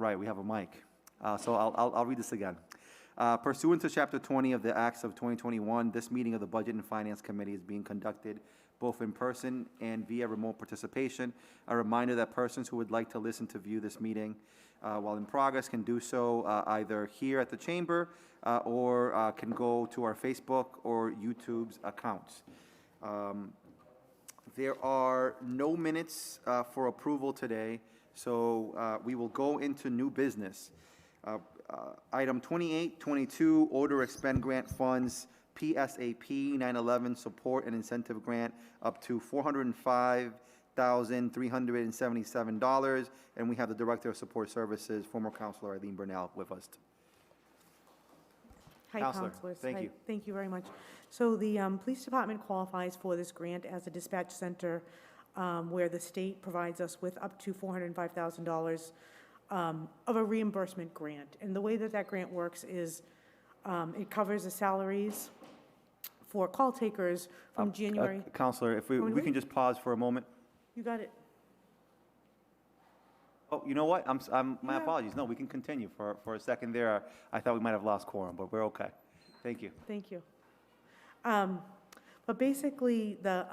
Right, we have a mic. So I'll read this again. Pursuant to Chapter 20 of the Acts of 2021, this meeting of the Budget and Finance Committee is being conducted both in person and via remote participation. A reminder that persons who would like to listen to view this meeting while in progress can do so either here at the chamber or can go to our Facebook or YouTube's accounts. There are no minutes for approval today, so we will go into new business. Item 2822, order expend grant funds, PSAP 911 support and incentive grant up to $405,377, and we have the Director of Support Services, former Councilor Eileen Burnell, with us. Hi, Councilors. Thank you. Thank you very much. So the Police Department qualifies for this grant as a dispatch center where the state provides us with up to $405,000 of a reimbursement grant. And the way that that grant works is it covers the salaries for call takers from January. Councilor, if we can just pause for a moment. You got it. Oh, you know what? My apologies. No, we can continue for a second there. I thought we might have lost quorum, but we're okay. Thank you. Thank you. But basically, the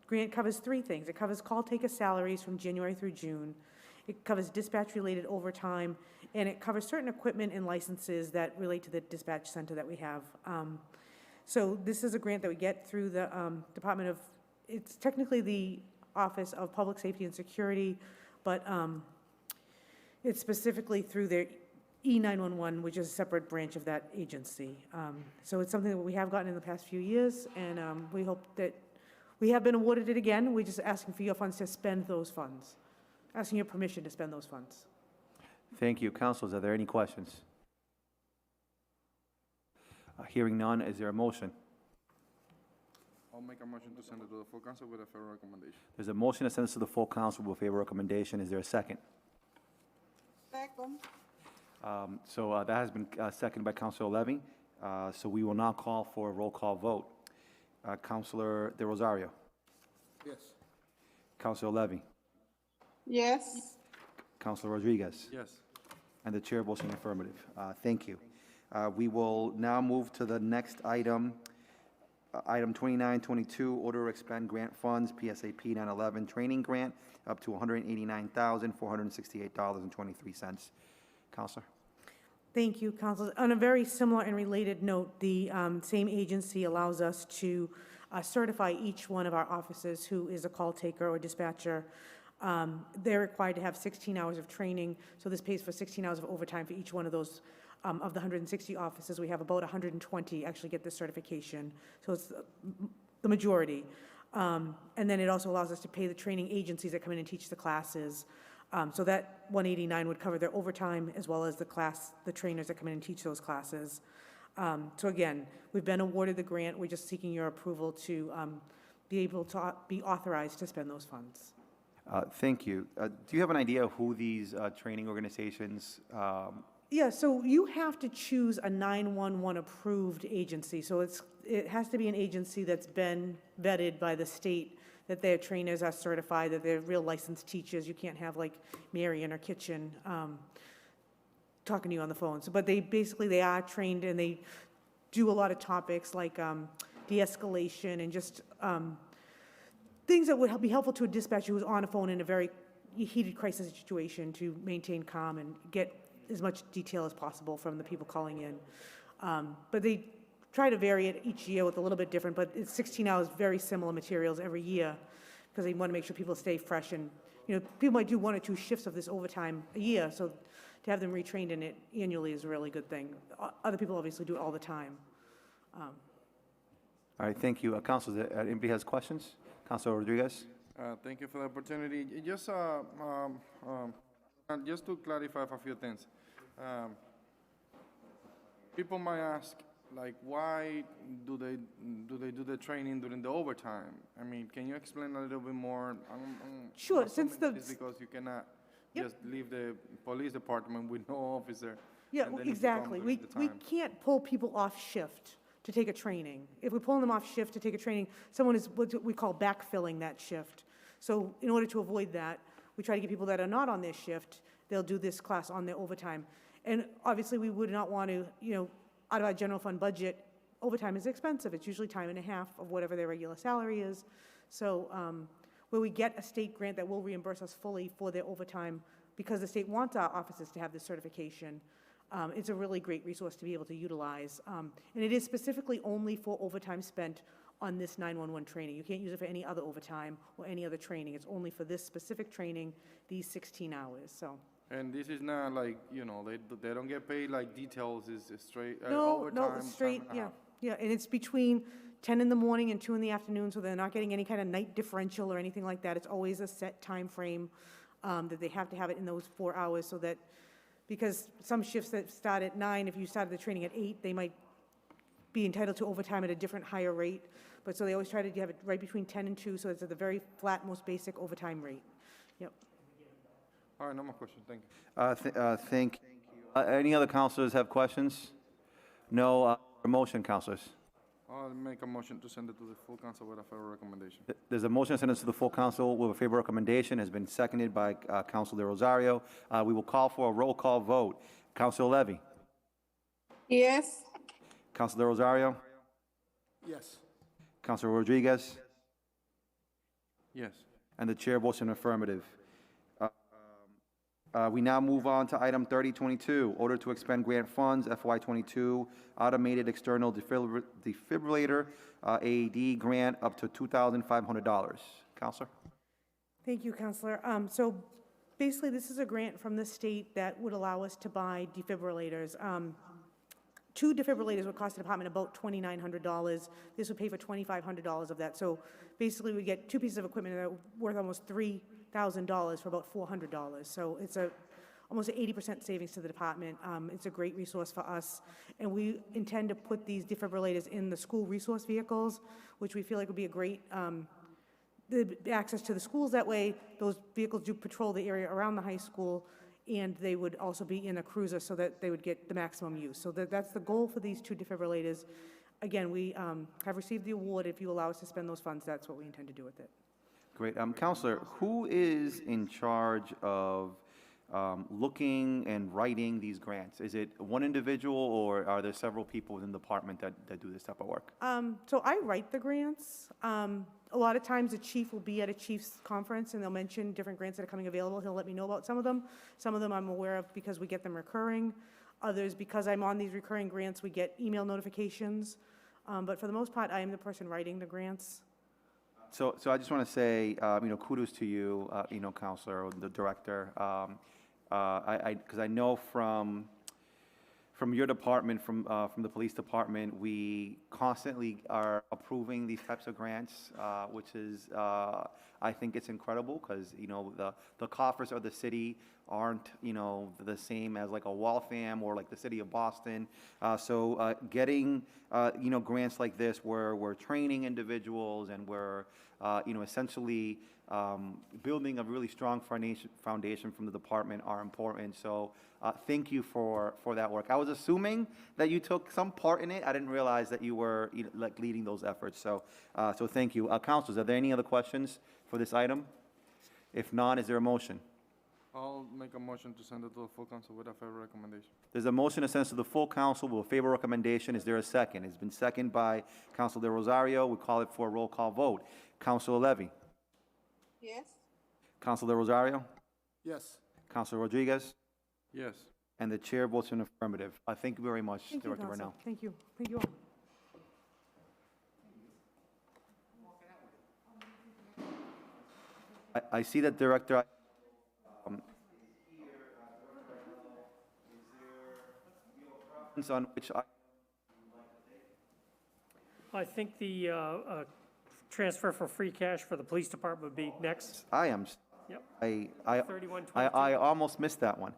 grant covers three things. It covers call taker salaries from January through June. It covers dispatch-related overtime, and it covers certain equipment and licenses that relate to the dispatch center that we have. So this is a grant that we get through the Department of, it's technically the Office of Public Safety and Security, but it's specifically through their E911, which is a separate branch of that agency. So it's something that we have gotten in the past few years, and we hope that we have been awarded it again. We're just asking for your funds to spend those funds. Asking your permission to spend those funds. Thank you. Councilors, are there any questions? Hearing none, is there a motion? I'll make a motion to send it to the full council with a favorable recommendation. There's a motion to send this to the full council with a favorable recommendation. Is there a second? Second. So that has been seconded by Councilor Levy. So we will now call for a roll call vote. Councilor De Rosario. Yes. Councilor Levy. Yes. Councilor Rodriguez. Yes. And the chair votes in affirmative. Thank you. We will now move to the next item. Item 2922, order expend grant funds, PSAP 911 training grant, up to $189,468.23. Councilor. Thank you, Councilors. On a very similar and related note, the same agency allows us to certify each one of our officers who is a call taker or dispatcher. They're required to have 16 hours of training, so this pays for 16 hours of overtime for each one of those. Of the 160 officers, we have about 120 actually get this certification, so it's the majority. And then it also allows us to pay the training agencies that come in and teach the classes. So that 189 would cover their overtime as well as the trainers that come in and teach those classes. So again, we've been awarded the grant. We're just seeking your approval to be able to be authorized to spend those funds. Thank you. Do you have an idea of who these training organizations? Yeah, so you have to choose a 911 approved agency. So it has to be an agency that's been vetted by the state, that their trainers are certified, that they're real licensed teachers. You can't have like Mary in her kitchen talking to you on the phone. So, but they are trained, and they do a lot of topics like de-escalation and just things that would be helpful to a dispatcher who's on a phone in a very heated crisis situation to maintain calm and get as much detail as possible from the people calling in. But they try to vary it each year with a little bit different, but it's 16 hours, very similar materials every year, because they want to make sure people stay fresh. And, people might do 1 or 2 shifts of this overtime a year, so to have them retrained in it annually is a really good thing. Other people obviously do it all the time. All right, thank you. Councilors, anybody has questions? Councilor Rodriguez? Thank you for the opportunity. Just to clarify a few things. People might ask, like, why do they do the training during the overtime? I mean, can you explain a little bit more? Sure, since it's because you cannot just leave the police department with no officer. Yeah, exactly. We can't pull people off shift to take a training. If we're pulling them off shift to take a training, someone is what we call backfilling that shift. So in order to avoid that, we try to get people that are not on their shift they'll do this class on their overtime. And obviously, we would not want to, out of our general fund budget, overtime is expensive. It's usually time and a half of whatever their regular salary is. So where we get a state grant that will reimburse us fully for their overtime, because the state wants our offices to have this certification, it's a really great resource to be able to utilize. And it is specifically only for overtime spent on this 911 training. You can't use it for any other overtime or any other training. It's only for this specific training, these 16 hours, so. And this is not like, they don't get paid like details, it's straight No, overtime. it's straight, time and a yeah, half. yeah, and it's between 10 in the morning and 2 in the afternoon, so they're not getting any kind of night differential or anything like that. It's always a set time frame that they have to have it in those 4 hours, so that, because some shifts that start at 9, if you started the training at 8, they might be entitled to overtime at a different higher rate, but so they always try to have it right between 10 and 2, so it's at the very flat, most basic overtime rate. Yep. All right, no more questions, thank you. Thank you. Any other counselors have questions? No, motion, counselors. I'll make a motion to send it to the full council with a favorable recommendation. There's a motion to send this to the full council with a favorable recommendation, has been seconded by Council De Rosario. We will call for a roll call vote. Council Levy? Yes. Council De Rosario? Yes. Council Rodriguez? Yes. And the chair votes in affirmative. We now move on to item 3022, order to expend grant funds, FY22, automated external defibrillator, AED grant up to $2,500. Counselor? Thank you, Counselor. So basically, this is a grant from the state that would allow us to buy defibrillators. 2 defibrillators would cost the department about $2,900. This would pay for $2,500 of that. So basically, we get 2 pieces of equipment that are worth almost $3,000 for about $400. So it's almost an 80% savings to the department. It's a great resource for us. And we intend to put these defibrillators in the school resource vehicles, which we feel like would be a great the access to the schools that way. Those vehicles do patrol the area around the high school, and they would also be in a cruiser so that they would get the maximum use. So that's the goal for these 2 defibrillators. Again, we have received the award. If you allow us to spend those funds, that's what we intend to do with it. Great. Counselor, who is in charge of looking and writing these grants? Is it one individual, or are there several people within the department that do this type of work? So I write the grants. A lot of times the chief will be at a chief's conference and they'll mention different grants that are coming available. He'll let me know about some of them. Some of them I'm aware of because we get them recurring. Others, because I'm on these recurring grants, we get email notifications. But for the most part, I am the person writing the grants. So I just want to say, kudos to you, Counselor, the director. Because I know from your department, from the police department, we constantly are approving these types of grants, which is, I think it's incredible, because, the coffers of the city aren't, the same as like a Waltham or like the city of Boston. So getting, grants like this where we're training individuals and we're, essentially building a really strong foundation from the department are important. So thank you for that work. I was assuming that you took some part in it. I didn't realize that you were leading those efforts. So so thank you. Councilors, are there any other questions for this item? If not, is there a motion? I'll make a motion to send it to the full council with a favorable recommendation. There's a motion to send to the full council with a favorable recommendation. Is there a second? It's been seconded by Council De Rosario. We call it for a roll call vote. Councilor Levy? Yes. Council De Rosario? Yes. Councilor Rodriguez? Yes. And the chair votes in affirmative. Thank you very much, Thank you, Director Counsel. Burnell. Thank you. Thank you all. I see that Director, on which I think the transfer for free cash for the police department would be next. I am, Yep. I 3122. almost missed that one.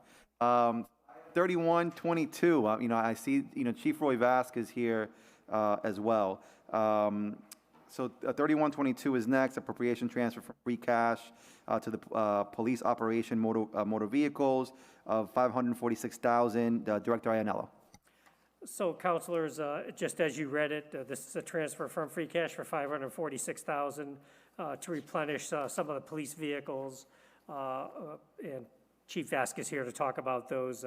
3122, I see, Chief Roy Vasquez here as well. So 3122 is next, appropriation transfer for free cash to the police operation motor vehicles of $546,000. Director Ianello. So, councilors, just as you read it, this is a transfer from free cash for $546,000 to replenish some of the police vehicles and Chief Vasquez here to talk about those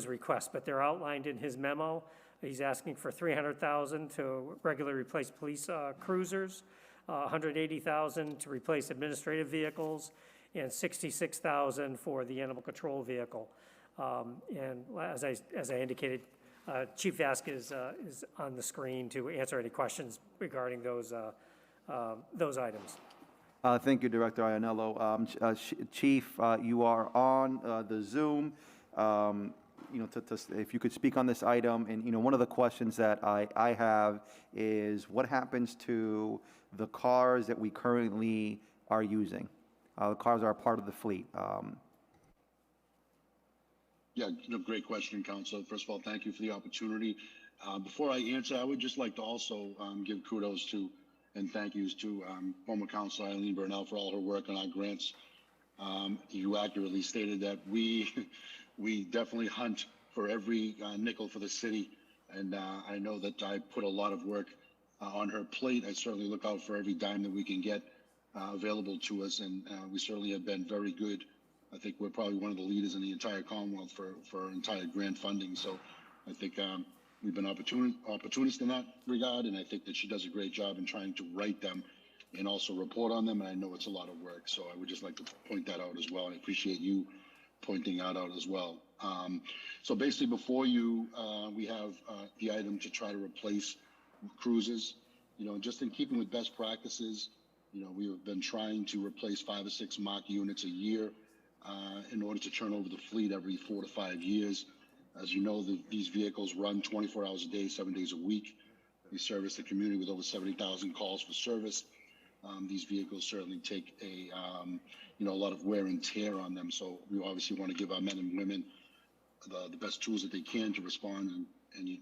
requests, but they're outlined in his memo. He's asking for $300,000 to regularly replace police cruisers, $180,000 to replace administrative vehicles, and $66,000 for the animal control vehicle. And as I indicated, Chief Vasquez is on the screen to answer any questions regarding those items. Thank you, Director Ianello. Chief, you are on the Zoom. If you could speak on this item, and one of the questions that I have is what happens to the cars that we currently are using? The cars are a part of the fleet. Yeah, great question, Council. First of all, thank you for the opportunity. Before I answer, I would just like to also give kudos to and thank yous to former Councilor Eileen Burnell for all her work on our grants. You accurately stated that we definitely hunt for every nickel for the city, and I know that I put a lot of work on her plate. I certainly look out for every dime that we can get available to us, and we certainly have been very good. I think we're probably one of the leaders in the entire Commonwealth for entire grant funding. So I think we've been opportunist in that regard, and I think that she does a great job in trying to write them and also report on them. And I know it's a lot of work, so I would just like to point that out as well. And I appreciate you pointing that out as well. So basically, before you, we have the item to try to replace cruises. Just in keeping with best practices, we have been trying to replace 5 or 6 mock units a year in order to turn over the fleet every 4 to 5 years. As you know, these vehicles run 24 hours a day, 7 days a week. We service the community with over 70,000 calls for service. These vehicles certainly take a lot of wear and tear on them. So we obviously want to give our men and women the best tools that they can to respond and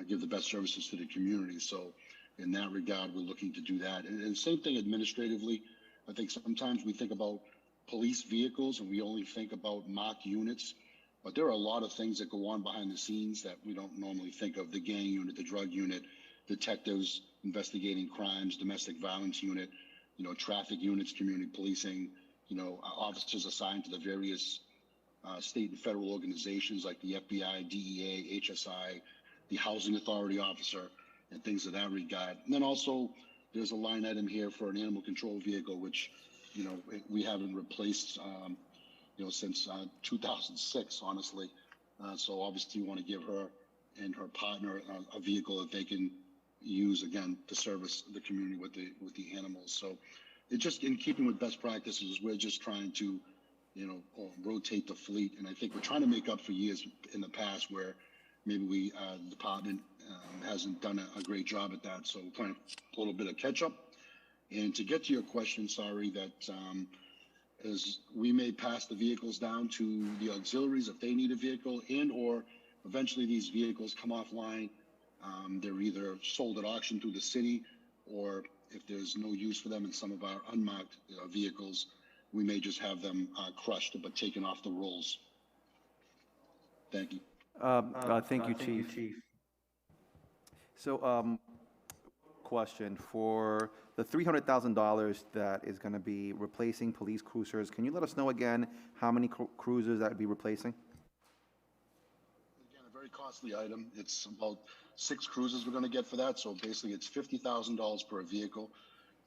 give the best services to the community. So in that regard, we're looking to do that. And same thing administratively. I think sometimes we think about police vehicles and we only think about mock units, but there are a lot of things that go on behind the scenes that we don't normally think of. The gang unit, the drug unit, detectives investigating crimes, domestic violence unit, traffic units, community policing, officers assigned to the various state and federal organizations like the FBI, DEA, HSI, the housing authority officer, and things of that regard. And then also there's a line item here for an animal control vehicle, which, we haven't replaced, since 2006, honestly. So obviously you want to give her and her partner a vehicle that they can use, again, to service the community with the animals. So it's just in keeping with best practices. We're just trying to, rotate the fleet. And I think we're trying to make up for years in the past where maybe the department hasn't done a great job at that. So we're playing a little bit of catch up. And to get to your question, sorry, that as we may pass the vehicles down to the auxiliaries if they need a vehicle, and or eventually these vehicles come offline. They're either sold at auction through the city, or if there's no use for them in some of our unmarked vehicles, we may just have them crushed but taken off the rolls. Thank you. Thank you, Chief. So, question for the $300,000 that is going to be replacing police cruisers. Can you let us know again how many cruisers that would be replacing? Again, a very costly item. It's about 6 cruisers we're going to get for that. So basically, it's $50,000 per vehicle.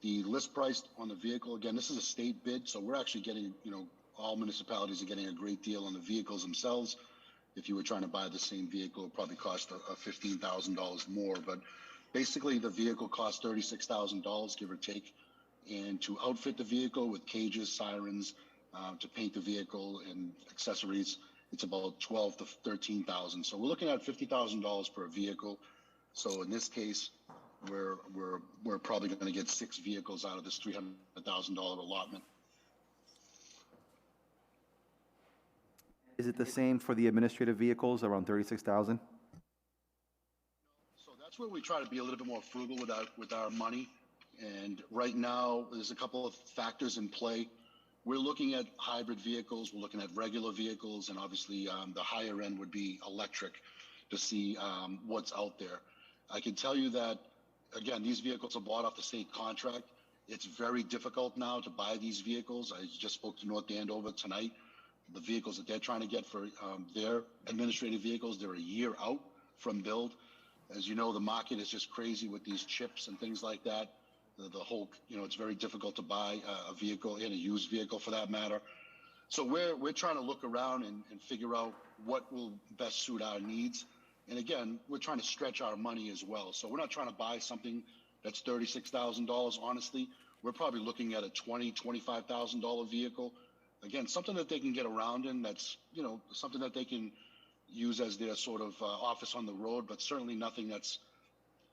The list price on the vehicle, again, this is a state bid, so we're actually getting, all municipalities are getting a great deal on the vehicles themselves. If you were trying to buy the same vehicle, it would probably cost $15,000 more. But basically, the vehicle costs $36,000, give or take. And to outfit the vehicle with cages, sirens, to paint the vehicle and accessories, it's about $12,000 to $13,000. So we're looking at $50,000 per vehicle. So in this case, we're probably going to get 6 vehicles out of this $300,000 allotment. Is it the same for the administrative vehicles, around $36,000? So that's where we try to be a little bit more frugal with our money. And right now, there's a couple of factors in play. We're looking at hybrid vehicles. We're looking at regular vehicles, and obviously the higher end would be electric to see what's out there. I can tell you that, again, these vehicles are bought off the state contract. It's very difficult now to buy these vehicles. I just spoke to North Andover tonight. the vehicles that they're trying to get for their administrative vehicles. They're a year out from build. As you know, the market is just crazy with these chips and things like that. The whole, it's very difficult to buy a vehicle and a used vehicle for that matter. So we're trying to look around and figure out what will best suit our needs. And again, we're trying to stretch our money as well. So we're not trying to buy something that's $36,000, honestly. We're probably looking at a $20,000, $25,000 vehicle. Again, something that they can get around in, that's, something that they can use as their sort of office on the road, but certainly nothing that's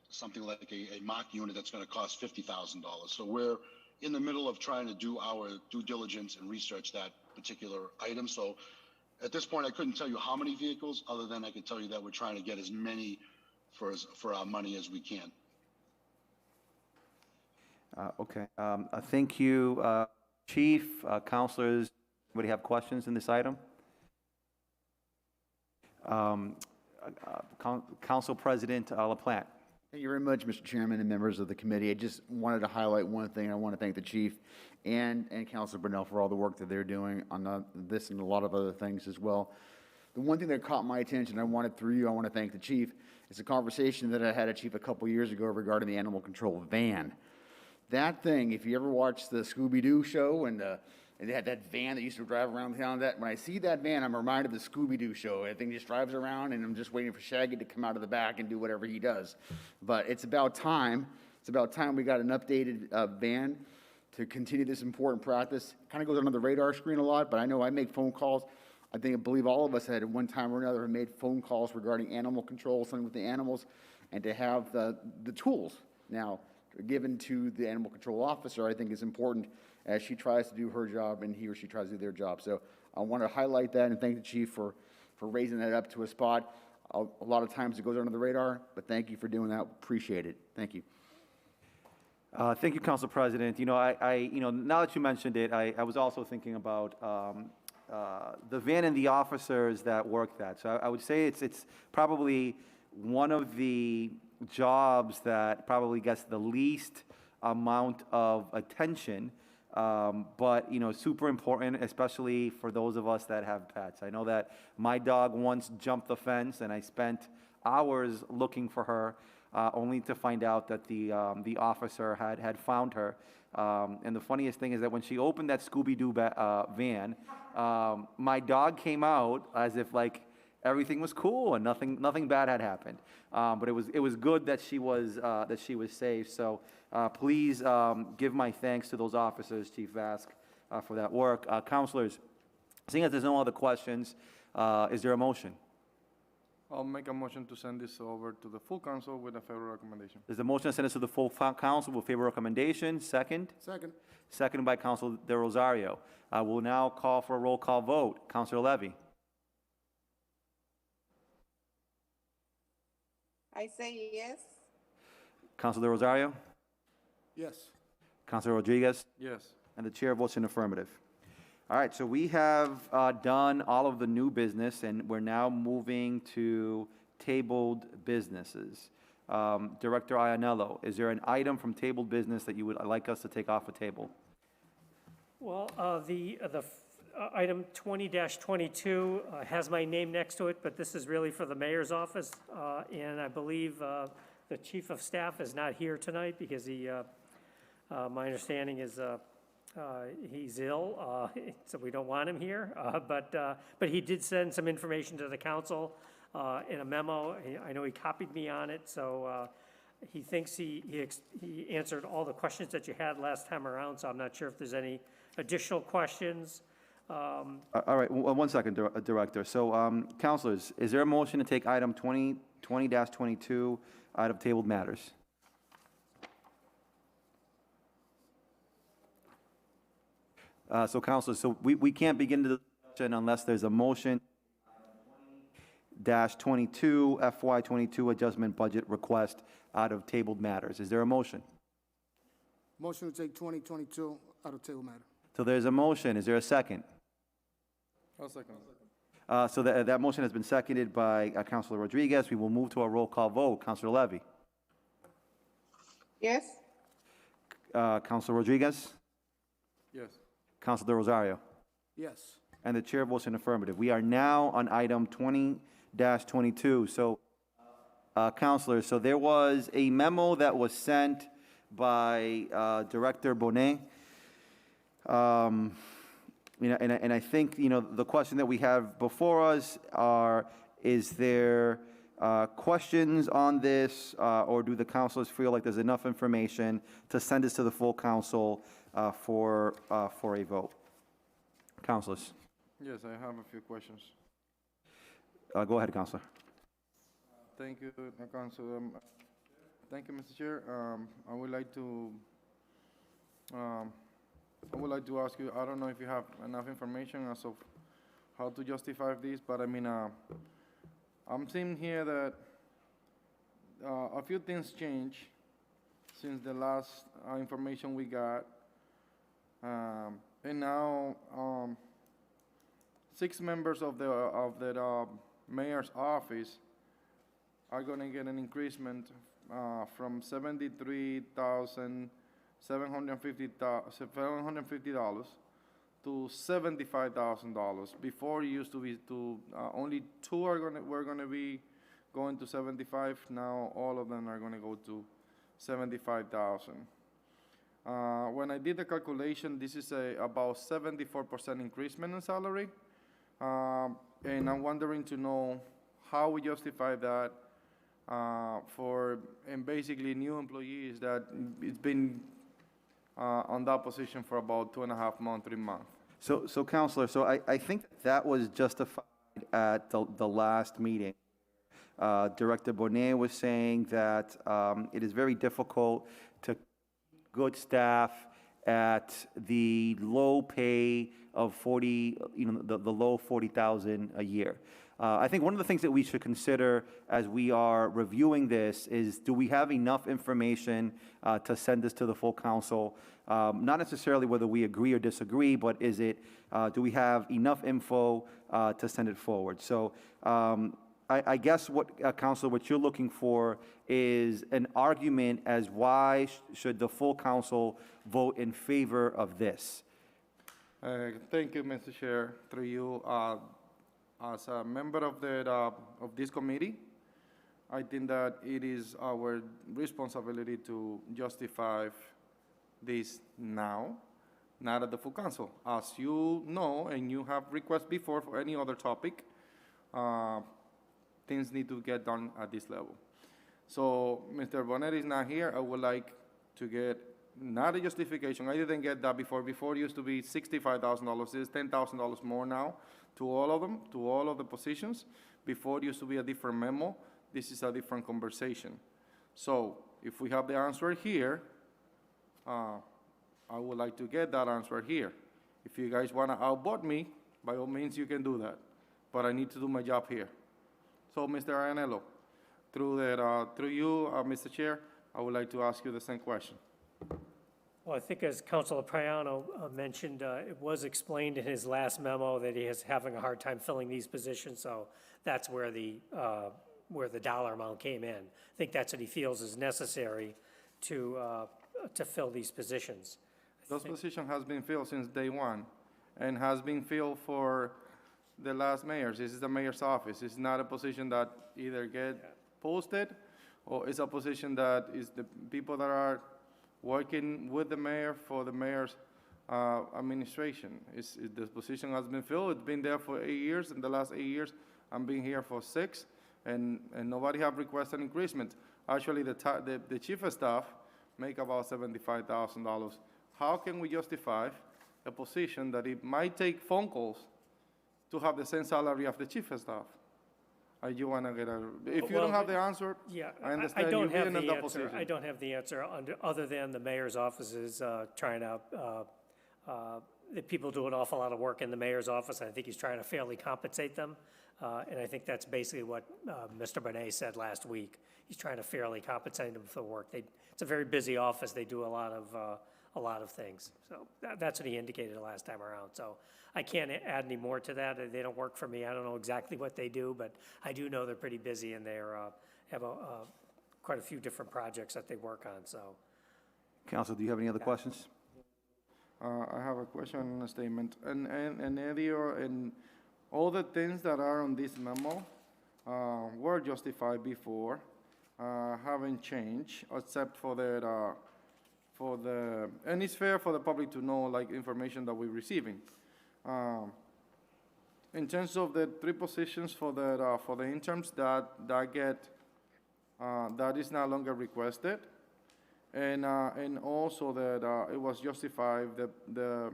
something like a mock unit that's going to cost $50,000. So we're in the middle of trying to do our due diligence and research that particular item. So at this point, I couldn't tell you how many vehicles, other than I could tell you that we're trying to get as many for our money as we can. Okay. Thank you, Chief, Councilors. Anybody have questions in this item? Council President LaPlante. Thank you very much, Mr. Chairman and members of the committee. I just wanted to highlight one thing. I want to thank the chief and Councilor Brunel for all the work that they're doing on this and a lot of other things as well. The one thing that caught my attention, I want to thank the chief. It's a conversation that I had a chief a couple years ago regarding the animal control van. That thing, if you ever watched the Scooby-Doo show and they had that van that used to drive around town, when I see that van, I'm reminded of the Scooby-Doo show. That thing just drives around, and I'm just waiting for Shaggy to come out of the back and do whatever he does. But it's about time. It's about time we got an updated van to continue this important practice. Kind of goes under the radar screen a lot, but I know I make phone calls. I believe all of us had at one time or another made phone calls regarding animal control, something with the animals, and to have the tools now given to the animal control officer, I think is important as she tries to do her job and he or she tries to do their job. So I want to highlight that and thank the chief for raising that up to a spot. A lot of times it goes under the radar, but thank you for doing that. Appreciate it. Thank you. Thank you, Council President. Now that you mentioned it, I was also thinking about the van and the officers that work that. So I would say it's probably one of the jobs that probably gets the least amount of attention, but super important, especially for those of us that have pets. I know that my dog once jumped the fence, and I spent hours looking for her, only to find out that the officer had found her. And the funniest thing is that when she opened that Scooby-Doo van, my dog came out as if like everything was cool and nothing bad had happened. But it was good that she was safe. So please give my thanks to those officers, Chief Vask, for that work. Councilors, seeing as there's no other questions, is there a motion? I'll make a motion to send this over to the full council with a favorable recommendation. There's a motion to send this to the full council with favorable recommendation. Second? Second. Seconded by Council De Rosario. We'll now call for a roll call vote. Councilor Levy. I say yes. Councilor De Rosario. Yes. Councilor Rodriguez. Yes. And the chair votes in affirmative. All right, so we have done all of the new business, and we're now moving to tabled businesses. Director Ianello, is there an item from tabled business that you would like us to take off the table? Well, the item 20-22 has my name next to it, but this is really for the mayor's office, and I believe the chief of staff is not here tonight because my understanding is he's ill, so we don't want him here. But he did send some information to the council in a memo. I know he copied me on it, so he thinks he answered all the questions that you had last time around. So I'm not sure if there's any additional questions. All right, one second, Director. So, councilors, is there a motion to take item 20-22 out of tabled matters? So, councilors, so we can't begin the discussion unless there's a motion. -22 FY22 adjustment budget request out of tabled matters. Is there a motion? Motion to take 2022 out of table matter. So there's a motion. Is there a second? I'll second. So that motion has been seconded by Councilor Rodriguez. We will move to a roll call vote. Councilor Levy. Yes. Councilor Rodriguez. Yes. Councilor Rosario. Yes. And the chair votes in affirmative. We are now on item 20-22. So, councilors, so there was a memo that was sent by Director Bonet. And I think, the question that we have before us is there questions on this, or do the councilors feel like there's enough information to send this to the full council for a vote? Councilors, Yes, I have a few questions. go ahead, Councilor. Thank you, Council. Thank you, Mr. Chair. I would like to ask you, I don't know if you have enough information as of how to justify this, but I mean, I'm seeing here that a few things changed since the last information we got. And now 6 members of the mayor's office are going to get an increasement from $73,750 to $75,000. Before it used to be only 2 were going to be going to 75. Now all of them are going to go to 75,000. When I did the calculation, this is about 74% increasement in salary. And I'm wondering to know how we justify that and basically new employees that it's been on that position for about 2.5 months, 3 months. So Councilor, so I think that was justified at the last meeting. Director Bonet was saying that it is very difficult to good staff at the low pay of 40, the low 40,000 a year. I think one of the things that we should consider as we are reviewing this is, do we have enough information to send this to the full council? Not necessarily whether we agree or disagree, but do we have enough info to send it forward? So I guess Councilor, what you're looking for is an argument as why should the full council vote in favor of this? Thank you, Mr. Chair. Through you, as a member of this committee, I think that it is our responsibility to justify this now, not at the full council. As you know, and you have requests before for any other topic, things need to get done at this level. So Mr. Bonet is not here. I would like to get not a justification. I didn't get that before. Before it used to be $65,000. It's $10,000 more now to all of them, to all of the positions. Before it used to be a different memo. This is a different conversation. So if we have the answer here, I would like to get that answer here. If you guys want to outvote me, by all means you can do that. But I need to do my job here. So Mr. Ayanello, through you, Mr. Chair, I would like to ask you the same question. Well, I think as Councilor Payano mentioned, it was explained in his last memo that he is having a hard time filling these positions, so that's where the dollar amount came in. I think that's what he feels is necessary to fill these positions. Those position has been filled since day one and has been filled for the last mayors. This is the mayor's office. It's not a position that either get posted or it's a position that is the people that are working with the mayor for the mayor's administration. The position has been filled. It's been there for 8 years. In the last 8 years, I'm being here for 6, and nobody have requested increasement. Actually, the chief of staff make about $75,000. How can we justify a position that it might take phone calls to have the same salary of the chief of staff? You want to get if you don't have the answer, yeah, I understand. I don't you're have in the that answer. position. I don't have the answer other than the mayor's office is trying to, the people do an awful lot of work in the mayor's office. I think he's trying to fairly compensate them. And I think that's basically what Mr. Bonet said last week. He's trying to fairly compensate them for the work. It's a very busy office. They do a lot of things. So that's what he indicated the last time around. So I can't add any more to that. They don't work for me. I don't know exactly what they do, but I do know they're pretty busy and they have quite a few different projects that they work on. So, Council, do you have any other questions? I have a question and a statement. And Eddie, and all the things that are on this memo were justified before, haven't changed, except for and it's fair for the public to know, like, information that we're receiving. In terms of the 3 positions for the interns that is no longer requested, and also that it was justified the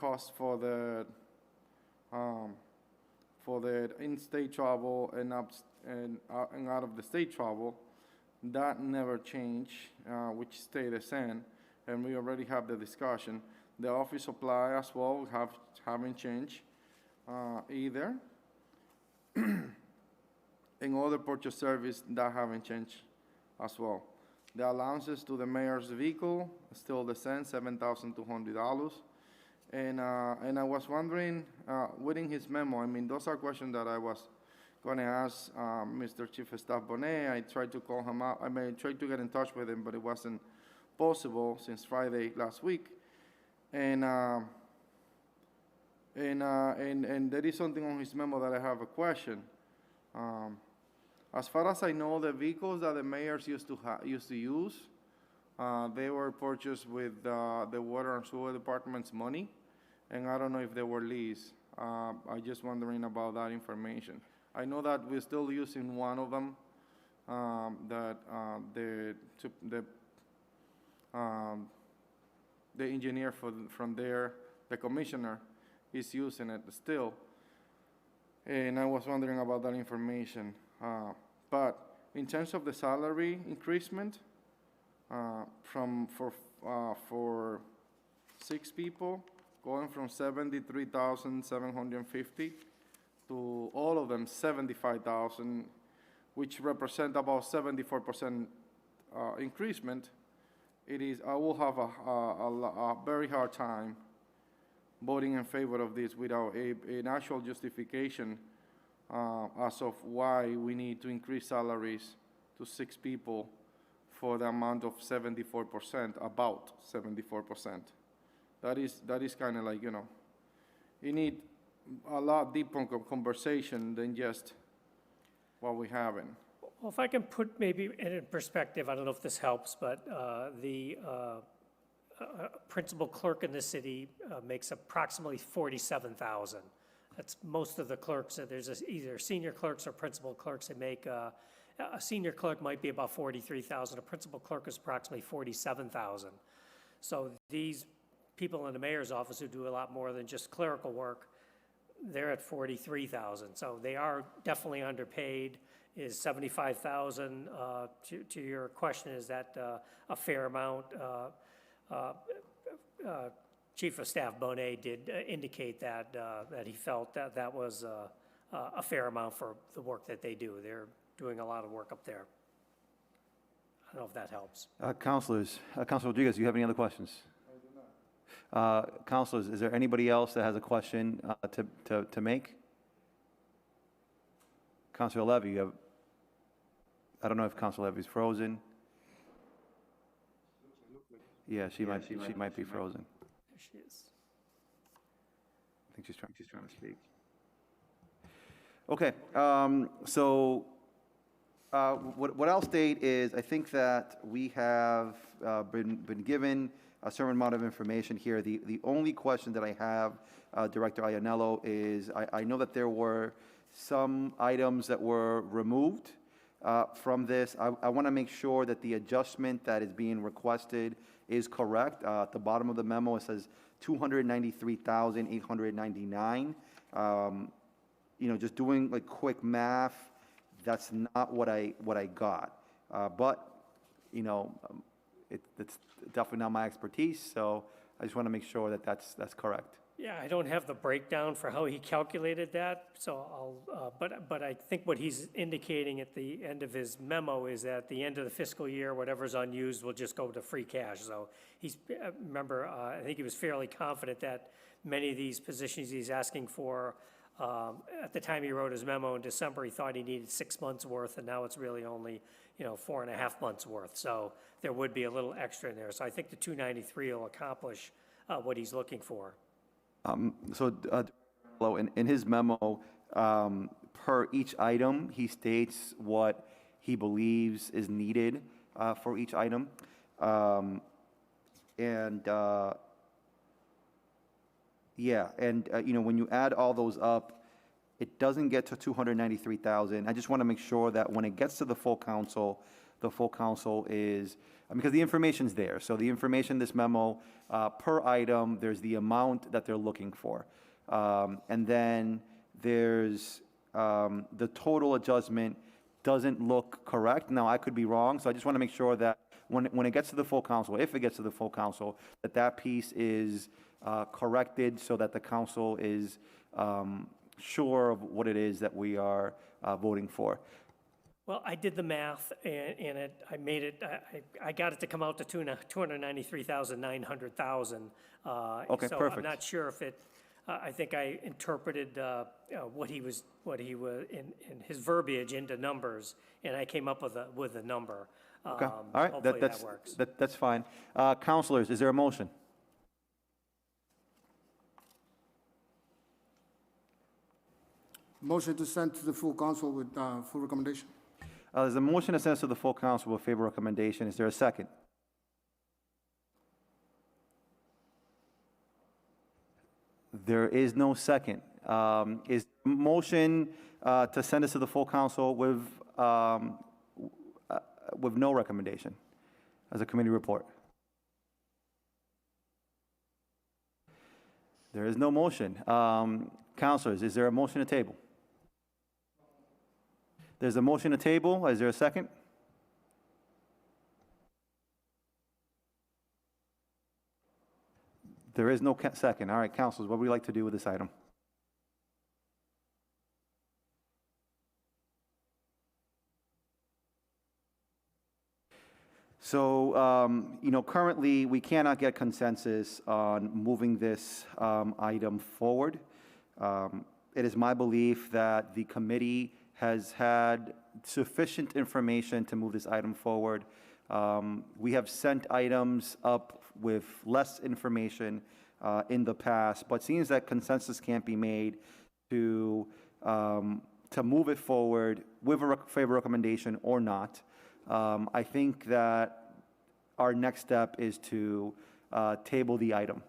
cost for the in-state travel and out of the state travel, that never changed, which stayed the same, and we already have the discussion. The office supply as well haven't changed either. And other purchase service that haven't changed as well. The allowances to the mayor's vehicle is still the same, $7,200. And I was wondering, within his memo, I mean, those are questions that I was going to ask Mr. Chief of Staff Bonet. I tried to call him out. I tried to get in touch with him, but it wasn't possible since Friday last week. And there is something on his memo that I have a question. As far as I know, the vehicles that the mayors used to use, they were purchased with the water and sewer department's money, and I don't know if they were leased. I'm just wondering about that information. I know that we're still using one of them, that the engineer from there, the commissioner, is using it still. And I was wondering about that information. But in terms of the salary increasement, for 6 people, going from 73,750 to all of them 75,000, which represent about 74% increasement, I will have a very hard time voting in favor of this without an actual justification as of why we need to increase salaries to 6 people for the amount of 74%, about 74%. That is kind of like, you need a lot deeper conversation than just what we're having. Well, if I can put maybe in perspective, I don't know if this helps, but the principal clerk in the city makes approximately $47,000. That's most of the clerks. There's either senior clerks or principal clerks that make, a senior clerk might be about $43,000. A principal clerk is approximately $47,000. So these people in the mayor's office who do a lot more than just clerical work, they're at $43,000. So they are definitely underpaid. Is $75,000, to your question, is that a fair amount? Chief of Staff Bonet did indicate that he felt that was a fair amount for the work that they do. They're doing a lot of work up there. I don't know if that helps. Councilor Rodriguez, do you have any other questions? I do not. Councilors, is there anybody else that has a question to make? Councilor Levy, you have. I don't know if Councilor Levy's frozen. Yeah, she might be frozen. There she is. I think she's trying to speak. Okay, so what I'll state is I think that we have been given a certain amount of information here. The only question that I have, Director Iannello, is I know that there were some items that were removed from this. I want to make sure that the adjustment that is being requested is correct. At the bottom of the memo, it says $293,899. Just doing like quick math, that's not what I got. But it's definitely not my expertise. So I just want to make sure that that's correct. Yeah, I don't have the breakdown for how he calculated that, so but I think what he's indicating at the end of his memo is that at the end of the fiscal year, whatever's unused will just go to free cash. So remember, I think he was fairly confident that many of these positions he's asking for, at the time he wrote his memo in December, he thought he needed 6 months worth, and now it's really only, 4.5 months worth. So there would be a little extra in there. So I think the 293 will accomplish what he's looking for. In his memo, per each item, he states what he believes is needed for each item. When you add all those up, it doesn't get to 293,000. I just want to make sure that when it gets to the full council is, because the information's there. So the information, this memo, per item, there's the amount that they're looking for. And then there's the total adjustment doesn't look correct. Now, I could be wrong, so I just want to make sure that when it gets to the full council, if it gets to the full council, that piece is corrected so that the council is sure of what it is that we are voting for. Well, I did the math, and I got it to come out to 293,900,000. Okay, so perfect. I'm not sure if it. I think I interpreted what he was in his verbiage into numbers, and I came up with a number. Okay, all right, Hopefully that's that works. that's fine. Councilors, is there a motion? Motion to send to the full council with full recommendation. There's a motion to send to the full council with favor recommendation. Is there a second? There is no second. Is motion to send this to the full council with no recommendation as a committee report? There is no motion. Councilors, is there a motion to table? There's a motion to table. Is there a second? There is no second. All right, councilors, what would you like to do with this item? So, currently, we cannot get consensus on moving this item forward. It is my belief that the committee has had sufficient information to move this item forward. We have sent items up with less information in the past, but seems that consensus can't be made to move it forward with a favor recommendation or not. I think that our next step is to table the item.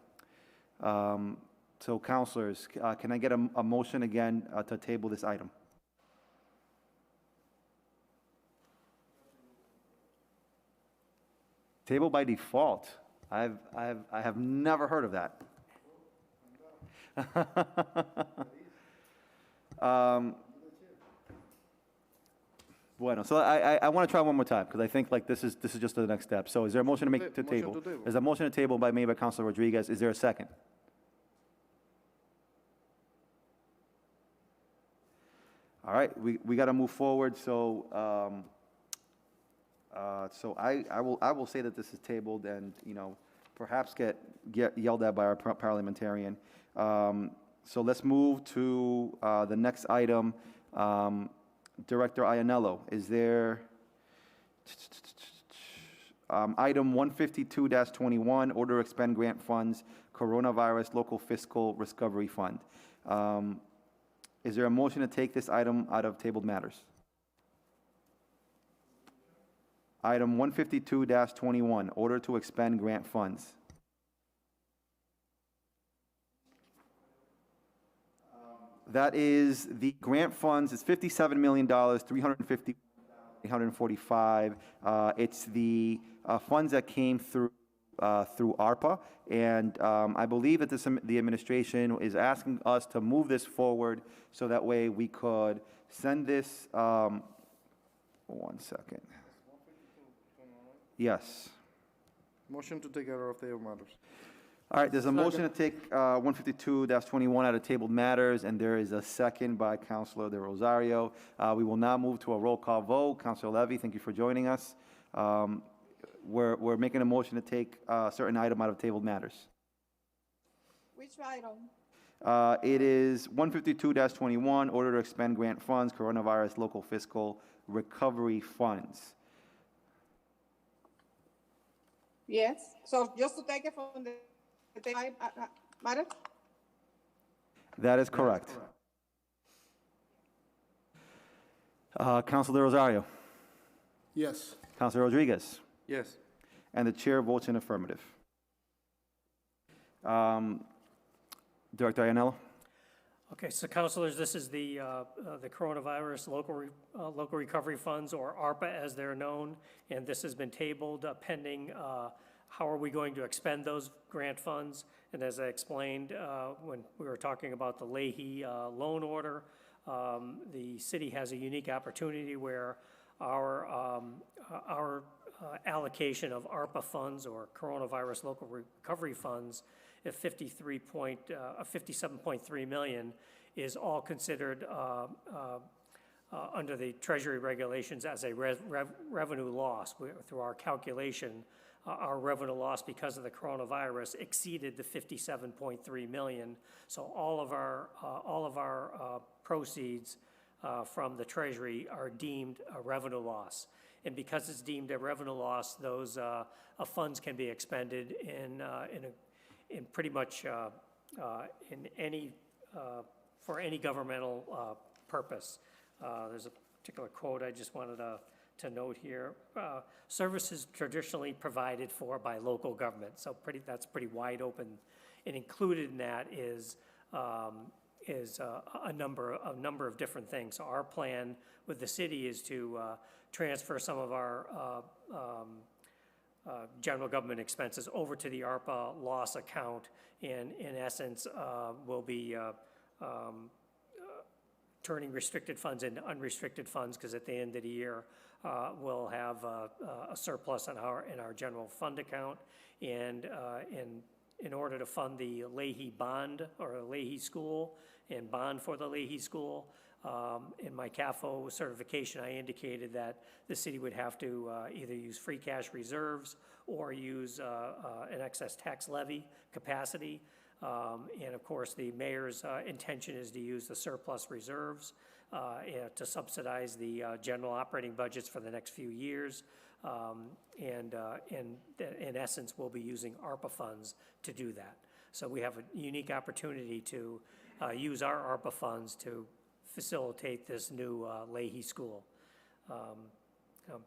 So, councilors, can I get a motion again to table this item? Table by default. I have never heard of that. Bueno, so I want to try one more time because I think like this is just the next step. So is there a motion to make to Motion table? to table. There's a motion to table made by Councilor Rodriguez. Is there a second? All right, we got to move forward. So I will say that this is tabled and perhaps get yelled at by our parliamentarian. So let's move to the next item. Director Ianello, is there item 152-21, order to expend grant funds, coronavirus local fiscal recovery fund. Is there a motion to take this item out of tabled matters? Item 152-21, order to expend grant funds. That is the grant funds. It's $57 million, $345. It's the funds that came through ARPA, and I believe that the administration is asking us to move this forward so that way we could send this. 1 second. Yes. Motion to take it out of table matters. All right, there's a motion to take 152-21 out of tabled matters, and there is a second by Councilor De Rosario. We will now move to a roll call vote. Councilor Levy, thank you for joining us. We're making a motion to take a certain item out of tabled matters. Which item? It is 152-21, order to expend grant funds, coronavirus local fiscal recovery funds. Yes, so just to take it from the, Madam? That is correct. Councilor Rosario, Yes. Councilor Rodriguez, Yes. and the chair votes in affirmative. Director Ianello? Okay, so councilors, this is the coronavirus local recovery funds, or ARPA as they're known, and this has been tabled pending how are we going to expend those grant funds. And as I explained when we were talking about the Leahy loan order, the city has a unique opportunity where our allocation of ARPA funds, or coronavirus local recovery funds, at 57.3 million, is all considered under the Treasury regulations as a revenue loss. Through our calculation, our revenue loss because of the coronavirus exceeded the 57.3 million. So all of our proceeds from the Treasury are deemed a revenue loss. And because it's deemed a revenue loss, those funds can be expended in pretty much in any for any governmental purpose. There's a particular quote I just wanted to note here. Services traditionally provided for by local government. So that's pretty wide open, and included in that is a number of different things. So our plan with the city is to transfer some of our general government expenses over to the ARPA loss account, and in essence will be turning restricted funds into unrestricted funds, because at the end of the year we'll have a surplus in our general fund account, and in order to fund the Leahy bond, or Leahy school, and bond for the Leahy school, in my CAFO certification, I indicated that the city would have to either use free cash reserves or use an excess tax levy capacity. And of course, the mayor's intention is to use the surplus reserves to subsidize the general operating budgets for the next few years. And in essence, we'll be using ARPA funds to do that. So we have a unique opportunity to use our ARPA funds to facilitate this new Leahy school. I'm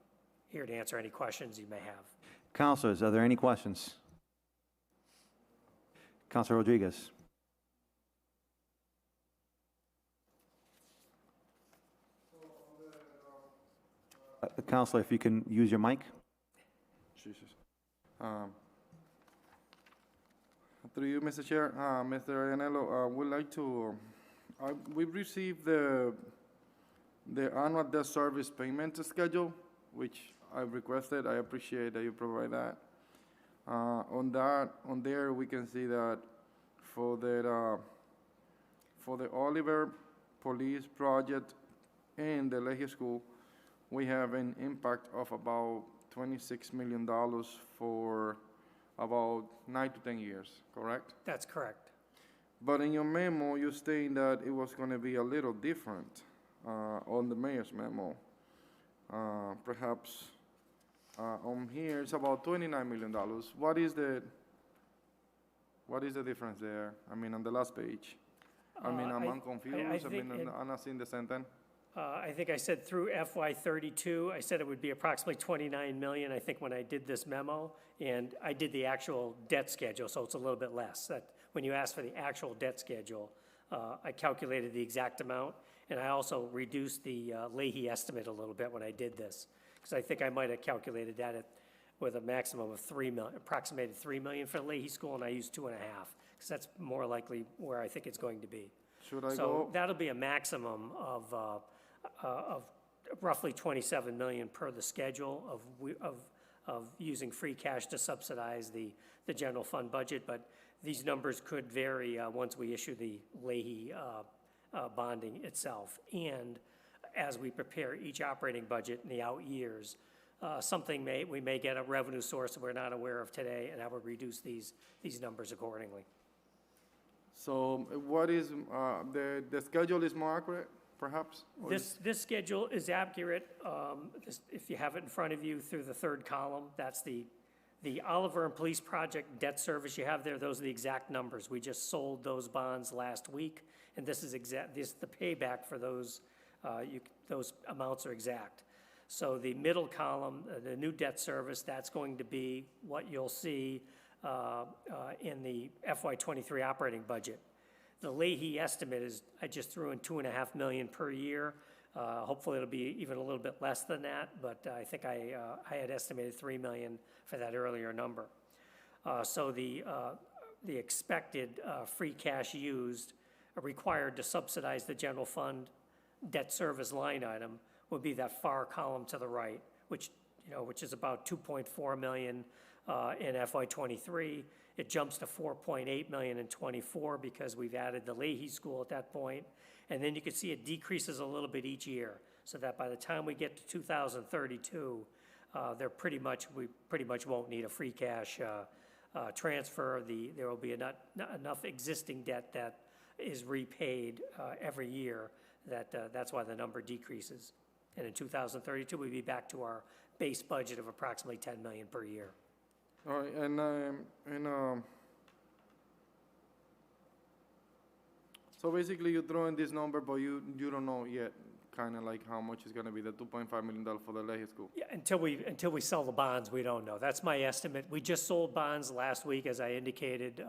here to answer any questions you may have. Councilors, are there any questions? Councilor Rodriguez. Councilor, if you can use your mic. Jesus. Through you, Mr. Chair, Mr. Ianello, would like to, we've received the annual debt service payment schedule, which I requested. I appreciate that you provide that. On there, we can see that for the Oliver Police Project and the Leahy School, we have an impact of about $26 million for about 9 to 10 years, correct? That's correct. But in your memo, you're saying that it was going to be a little different on the mayor's memo. Perhaps on here, it's about $29 million. What is the difference there? I mean, on the last page. I mean, I'm confused. I'm not seeing the sentence. I think I said through FY32, I said it would be approximately 29 million, I think, when I did this memo, and I did the actual debt schedule, so it's a little bit less. That when you asked for the actual debt schedule, I calculated the exact amount, and I also reduced the Leahy estimate a little bit when I did this, because I think I might have calculated that with a maximum of 3 million, approximated 3 million for Leahy School, and I used 2.5, because that's more likely where I think it's going to be. Should I So go? that'll be a maximum of roughly 27 million per the schedule of using free cash to subsidize the general fund budget, but these numbers could vary once we issue the Leahy bonding itself. And as we prepare each operating budget in the out years, we may get a revenue source that we're not aware of today, and that would reduce these numbers accordingly. So what is, the schedule is more accurate, perhaps? Or This schedule is accurate. If you have it in front of you through the third column, that's the The Oliver and Police Project debt service you have there, those are the exact numbers. We just sold those bonds last week, and this is the payback for those, those amounts are exact. So the middle column, the new debt service, that's going to be what you'll see in the FY23 operating budget. The Leahy estimate is, I just threw in $2.5 million per year. Hopefully it'll be even a little bit less than that, but I think I had estimated $3 million for that earlier number. So the expected free cash used required to subsidize the general fund debt service line item would be that far column to the right, which is about 2.4 million in FY23. It jumps to 4.8 million in '24 because we've added the Leahy School at that point. And then you can see it decreases a little bit each year, so that by the time we get to 2032, we pretty much won't need a free cash transfer. There will be enough existing debt that is repaid every year that's why the number decreases. And in 2032, we'd be back to our base budget of approximately 10 million per year. All right, and so basically you throw in this number, but you don't know yet, kind of like how much is going to be the $2.5 million for the Leahy School. Yeah, until we sell the bonds, we don't know. That's my estimate. We just sold bonds last week, as I indicated,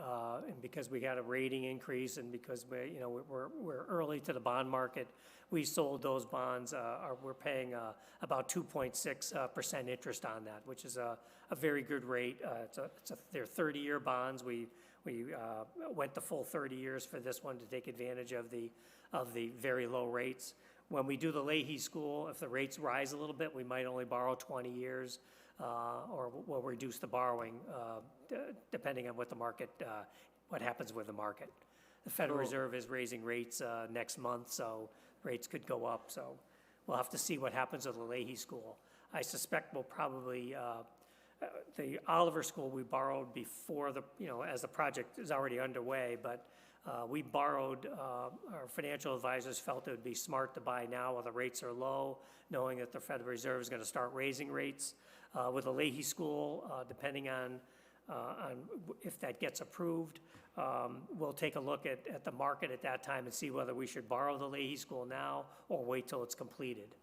and because we got a rating increase, and because we're early to the bond market, we sold those bonds. We're paying about 2.6% interest on that, which is a very good rate. They're 30-year bonds. We went the full 30 years for this one to take advantage of the very low rates. When we do the Leahy School, if the rates rise a little bit, we might only borrow 20 years, or we'll reduce the borrowing depending on what happens with the market. The Federal Reserve is raising rates next month, so rates could go up. So we'll have to see what happens with the Leahy School. I suspect we'll probably, the Oliver School we borrowed before as the project is already underway, but we borrowed, our financial advisors felt it would be smart to buy now while the rates are low, knowing that the Federal Reserve is going to start raising rates. With the Leahy School, depending on if that gets approved, we'll take a look at the market at that time and see whether we should borrow the Leahy School now or wait till it's completed.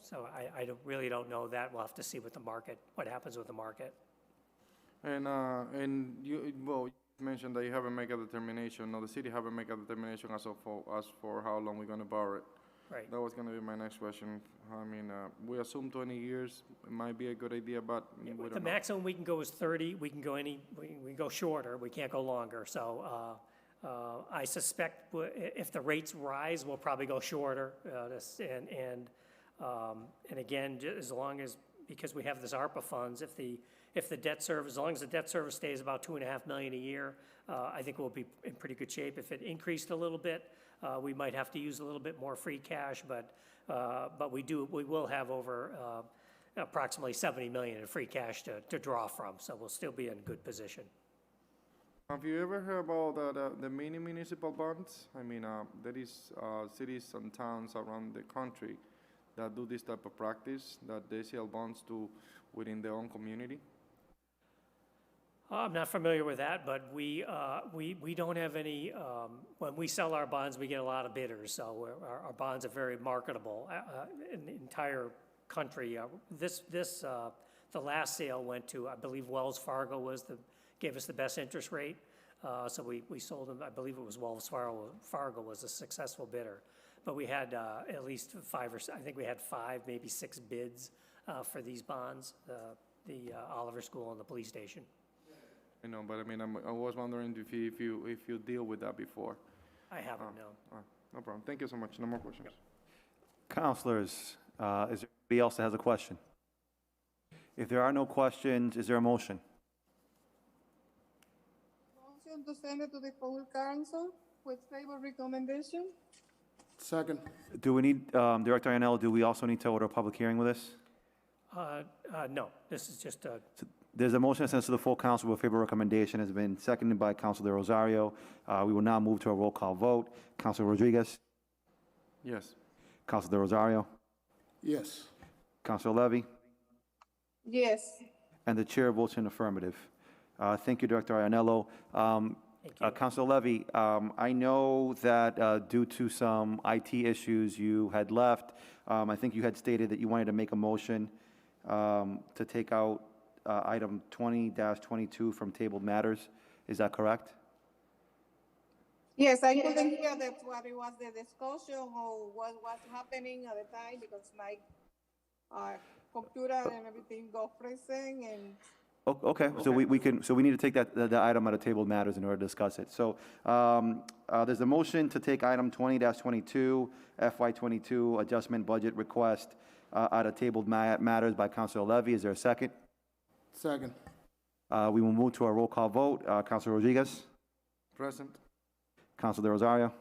So I really don't know that. We'll have to see what happens with the market. And you mentioned that you haven't made a determination, or the city haven't made a determination as for how long we're going to borrow it. Right. That was going to be my next question. I mean, we assume 20 years. It might be a good idea, but we don't The know. maximum we can go is 30. We can go shorter. We can't go longer. So I suspect if the rates rise, we'll probably go shorter. And again, because we have this ARPA funds, if the debt service, as long as the debt service stays about $2.5 million a year, I think we'll be in pretty good shape. If it increased a little bit, we might have to use a little bit more free cash, but we will have over approximately $70 million in free cash to draw from, so we'll still be in good position. Have you ever heard about the mini municipal bonds? I mean, there is cities and towns around the country that do this type of practice, that they sell bonds within their own community. I'm not familiar with that, but we don't have any, when we sell our bonds, we get a lot of bidders, so our bonds are very marketable in the entire country. The last sale went to, I believe Wells Fargo gave us the best interest rate, so we sold them. I believe it was Wells Fargo was a successful bidder, but we had at least I think we had 5, maybe 6 bids for these bonds, the Oliver School and the police station. I know, but I mean, I was wondering if you deal with that before. I haven't, no. No problem. Thank you so much. No more questions. Counselors, is there anybody else that has a question? If there are no questions, is there a motion? Motion to send it to the full council with favor recommendation. Second. Do we need, Director Iannello, do we also need to order a public hearing with this? No, this is just a, There's a motion that sends to the full council with favor recommendation has been seconded by Councilor Rosario. We will now move to a roll call vote. Councilor Rodriguez? Yes. Councilor Rosario? Yes. Councilor Levy? Yes. And the chair votes in affirmative. Thank you, Director Ianello. Thank you. Councilor Levy, I know that due to some IT issues, you had left. I think you had stated that you wanted to make a motion to take out item 20-22 from tabled matters. Is that correct? Yes, I couldn't hear that what it was the discussion or what was happening at the time because my computer and everything go freezing and Okay, so we need to take that item out of tabled matters in order to discuss it. So there's a motion to take item 20-22, FY22 adjustment budget request out of tabled matters by Councilor Levy. Is there a second? Second. We will move to a roll call vote. Councilor Rodriguez? Present. Councilor De Rosario?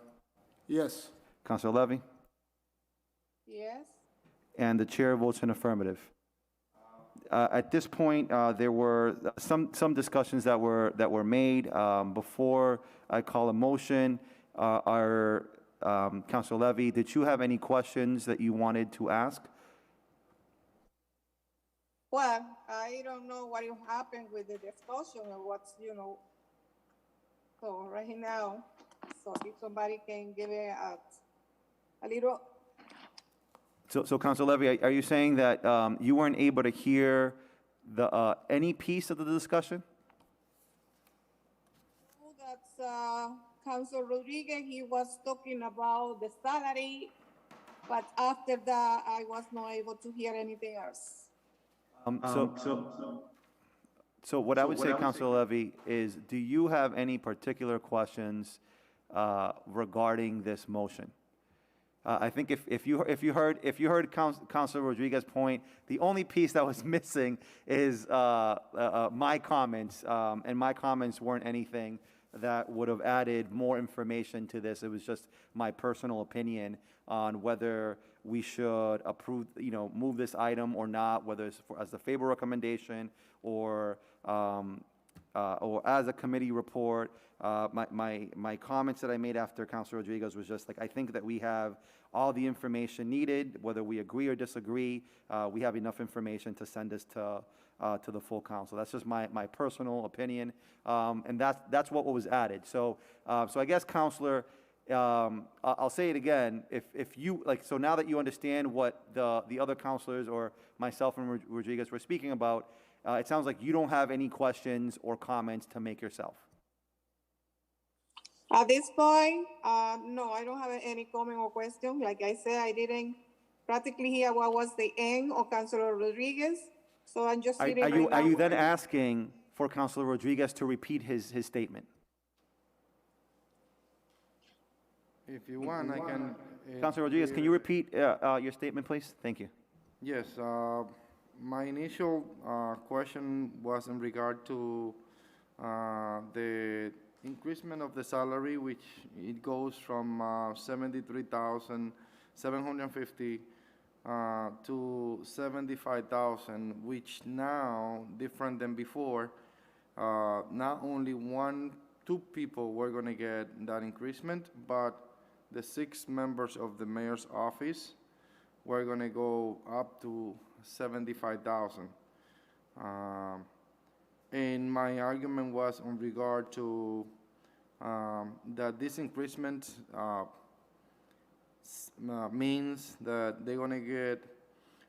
Yes. Councilor Levy? yes. And the chair votes in affirmative. At this point, there were some discussions that were made. Before I call a motion, Councilor Levy, did you have any questions that you wanted to ask? Well, I don't know what will happen with the discussion or what's, so right now, so if somebody can give it a little, So Councilor Levy, are you saying that you weren't able to hear any piece of the discussion? that's Council Rodriguez, he was talking about the salary, but after that, I was not able to hear anything else. So what I would say, Councilor Levy, is do you have any particular questions regarding this motion? I think if you heard Councilor Rodriguez's point, the only piece that was missing is my comments, and my comments weren't anything that would have added more information to this. It was just my personal opinion on whether we should approve, move this item or not, whether it's as a favor recommendation or as a committee report. My comments that I made after Councilor Rodriguez was just like, I think that we have all the information needed, whether we agree or disagree, we have enough information to send this to the full council. That's just my personal opinion, and that's what was added. So I guess, Councilor, I'll say it again. If you so now that you understand what the other councilors or myself and Rodriguez were speaking about, it sounds like you don't have any questions or comments to make yourself. At this point, no, I don't have any comment or question. Like I said, I didn't practically hear what was the end of Councilor Rodriguez, so I'm just sitting right now. Are you then asking for Councilor Rodriguez to repeat his statement? If you want, I can. Councilor Rodriguez, can you repeat your statement, please? Thank you. Yes, my initial question was in regard to the increasement of the salary, which it goes from 73,750 to 75,000, which now different than before. Not only two people were going to get that increasement, but the 6 members of the mayor's office were going to go up to 75,000. And my argument was in regard to that this increasement means that they're going to get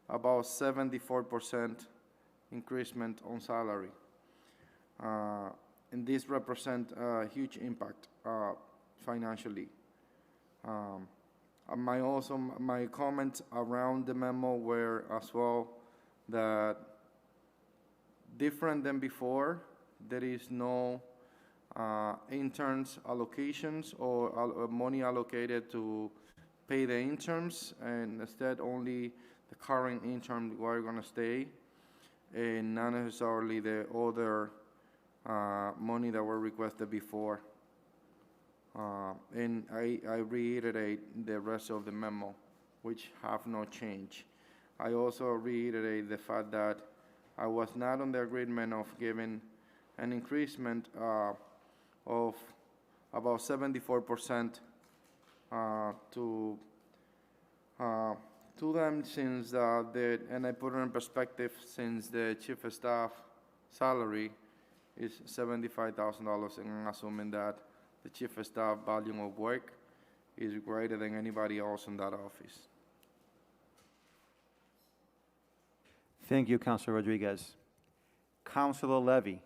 about 74% increasement on salary. And this represents a huge impact financially. My comments around the memo were as well that different than before, there is no interns allocations or money allocated to pay the interns, and instead only the current intern were going to stay, and not necessarily the other money that were requested before. And I reiterate the rest of the memo, which have no change. I also reiterate the fact that I was not on the agreement of giving an increasement of about 74% to them, since and I put it in perspective, since the chief of staff salary is $75,000, and I'm assuming that the chief of staff volume of work is greater than anybody else in that office. Thank you, Councilor Rodriguez. Councilor Levy,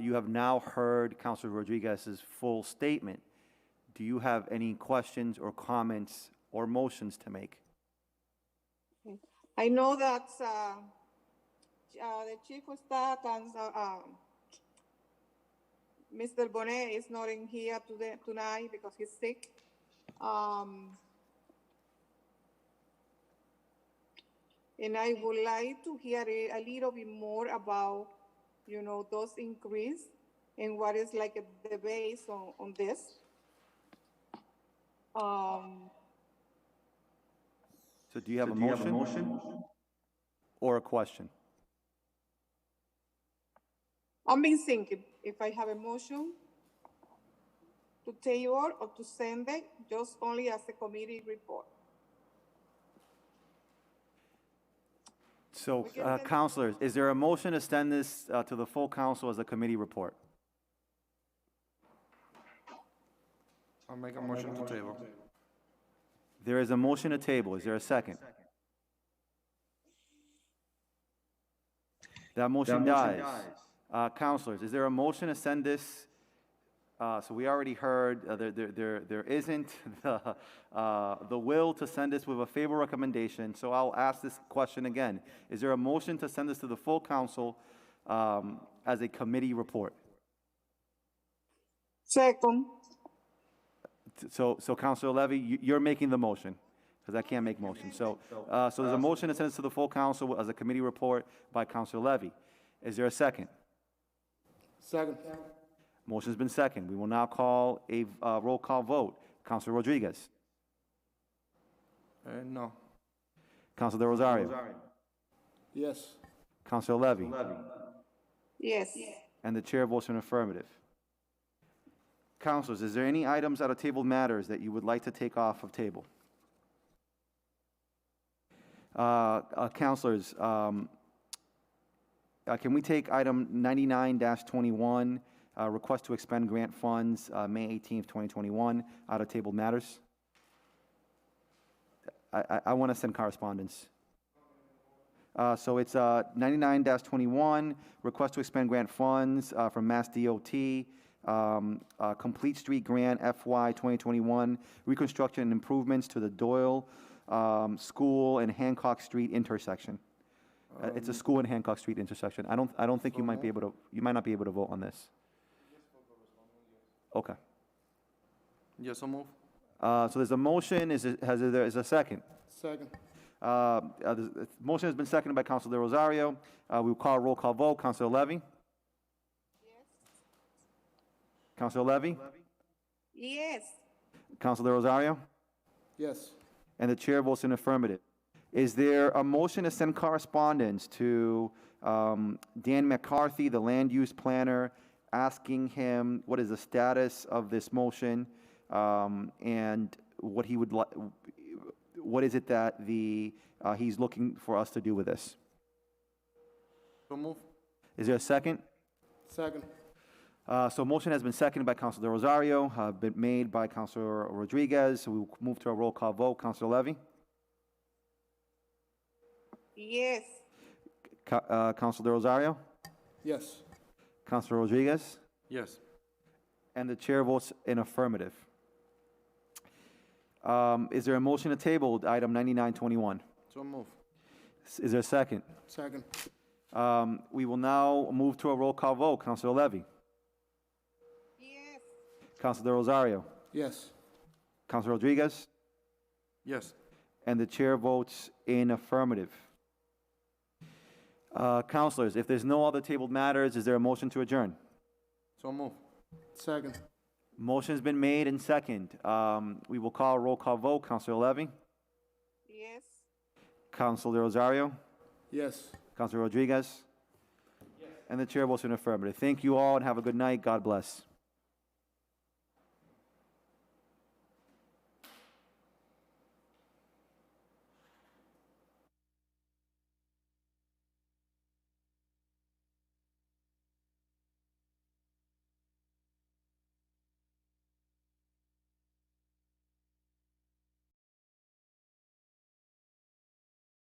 you have now heard Councilor Rodriguez's full statement. Do you have any questions or comments or motions to make? I know that the chief of staff and Mr. Bonet is not in here tonight because he's sick. And I would like to hear a little bit more about, you know, those increase and what is like the base on this. So do you have a motion or a question? I've been thinking if I have a motion to table or to send it just only as a committee report. So, councilors, is there a motion to send this to the full council as a committee report? I'll make a motion to table. There is a motion to table. Is there a second? That motion dies. Councilors, is there a motion to send this? So we already heard there isn't the will to send this with a favorable recommendation. So I'll ask this question again. Is there a motion to send this to the full council as a committee report? Second. So Councilor Levy, you're making the motion, because I can't make motions. So there's a motion to send this to the full council as a committee report by Councilor Levy. Is there a second? Second. Motion's been seconded. We will now call a roll call vote. Councilor Rodriguez. No. Councilor Rosario. Yes. Councilor Levy. Yes. And the chair votes in affirmative. Councilors, is there any items out of tabled matters that you would like to take off of table? Councilors, can we take item 99-21, request to expend grant funds, May 18th, 2021, out of tabled matters? I want to send correspondence. So it's 99-21, request to expend grant funds from Mass DOT, Complete Street Grant FY 2021, reconstruction and improvements to the Doyle School and Hancock Street intersection. It's a school and Hancock Street intersection. I don't think you might not be able to vote on this. Okay. Yes, I'll move. So there's a motion. Is there a second? Second. The motion has been seconded by Councilor Rosario. We will call a roll call vote. Councilor Levy? Yes. Councilor Levy? Yes. Councilor Rosario? Yes. And the chair votes in affirmative. Is there a motion to send correspondence to Dan McCarthy, the land use planner, asking him what is the status of this motion and what he would like? What is it that he's looking for us to do with this? So move. Is there a second? Second. So motion has been seconded by Councilor Rosario, been made by Councilor Rodriguez. So we will move to a roll call vote. Councilor Levy? Yes. Councilor Rosario? Yes. Councilor Rodriguez? Yes. And the chair votes in affirmative. Is there a motion to table item 9921? So move. Is there a second? Second. We will now move to a roll call vote. Councilor Levy? Yes. Councilor Rosario? Yes. Councilor Rodriguez? Yes. And the chair votes in affirmative. Councilors, if there's no other tabled matters, is there a motion to adjourn? So move. Second. Motion's been made and second. We will call a roll call vote. Councilor Levy? Yes. Councilor Rosario? Yes. Councilor Rodriguez? Yes. And the chair votes in affirmative. Thank you all and have a good night. God bless.